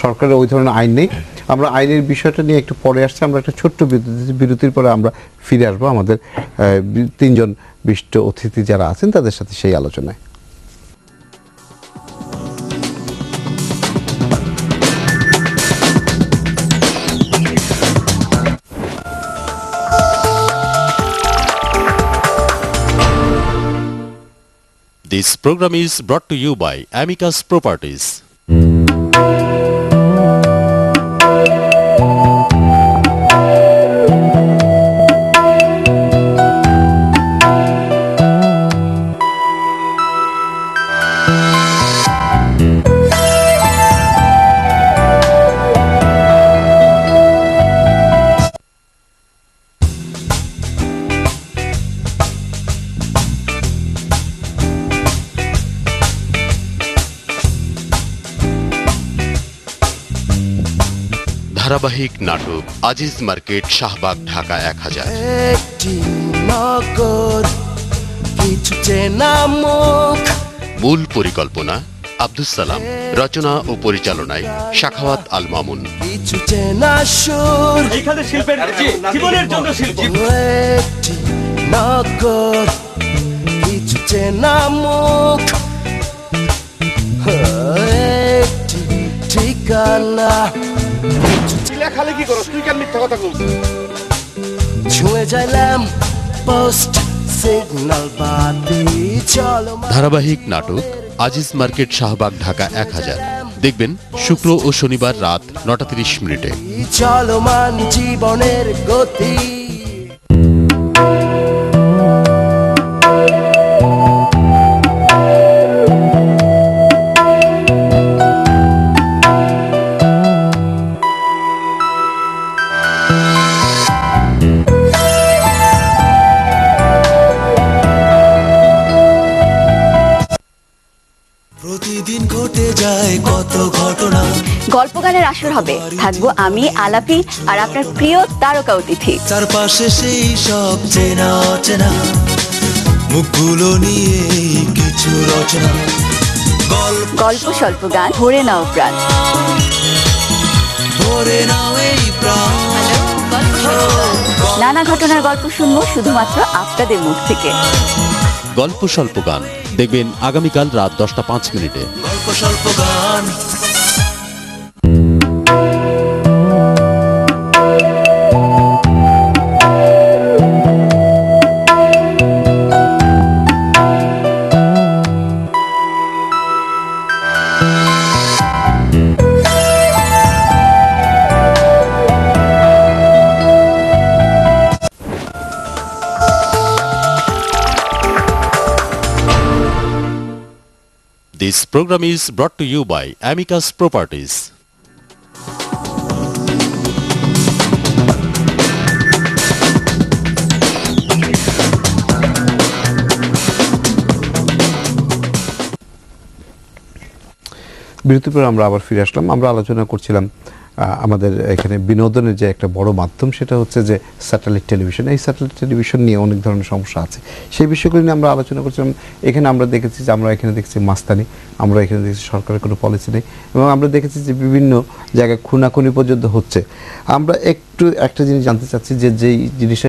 সরকারের ওই ধরনের আইন নেই। আমরা আইনের বিষয়টা নিয়ে একটু পরে আসছি, আমরা একটা ছোট্ট বিরতির পরে আমরা ফিরে আসবো আমাদের তিনজন বিশিষ্ট অতিথি যারা আছেন তাদের সাথে সেই আলোচনায়। This program is brought to you by Amicus Properties. ধারাবাহিক নাটক আজিজ মার্কেট, শাহবাগ, ঢাকা 1000। একটি নগর, কিছু চেনা মুখ। মূল পরিকল্পনা আব্দুস সালাম, রচনা ও পরিচালনায় শাখাওয়াত আল মামুন। কিছু চেনা সুর, এখানে শিল্পের জীবনের জন্য শিল্প। একটি নগর, কিছু চেনা মুখ। একটি ঠিকানা, খালি কি করো তুই? কেন মিথ্যা কথা বলছিস? ছুঁয়ে যাইলাম পোস্ট সিগন্যাল বাতি। চলো ধারাবাহিক নাটক আজিজ মার্কেট, শাহবাগ, ঢাকা 1000 দেখবেন শুক্র ও শনিবার রাত 9:30। চলমান জীবনের গতি। প্রতিদিন ঘটে যায় কত ঘটনা। গল্প গানের আসর হবে, থাকবো আমি, আলাপি আর আপনার প্রিয় তারকা অতিথি। চারপাশে সেই সব চেনা অচেনা মুখগুলো নিয়ে কিছু রচনা। গল্প স্বল্প গান, ভরে নাও প্রাণ। ভরে নাও এই প্রাণ। নানা ঘটনার গল্প শুনবো শুধুমাত্র আপনাদের মুখ থেকে। গল্প স্বল্প গান দেখবেন আগামীকাল রাত 10:05। গল্প স্বল্প গান। This program is brought to you by Amicus Properties. বিরতির পর আমরা আবার ফিরে আসলাম। আমরা আলোচনা করছিলাম আমাদের এখানে বিনোদনের যে একটা বড় মাধ্যম সেটা হচ্ছে যে স্যাটেলাইট টেলিভিশন। এই স্যাটেলাইট টেলিভিশন নিয়ে অনেক ধরনের সমস্যা আছে, সেই বিষয়গুলো নিয়ে আমরা আলোচনা করছিলাম। এখানে আমরা দেখেছি যে আমরা এখানে দেখছি মাস্তানি, আমরা এখানে দেখছি সরকারের কোনো পলিসি নেই, এবং আমরা দেখেছি যে বিভিন্ন জায়গায় খুনাখুনি পর্যন্ত হচ্ছে। আমরা একটু একটা জিনিস জানতে চাচ্ছি যে যেই জিনিসটা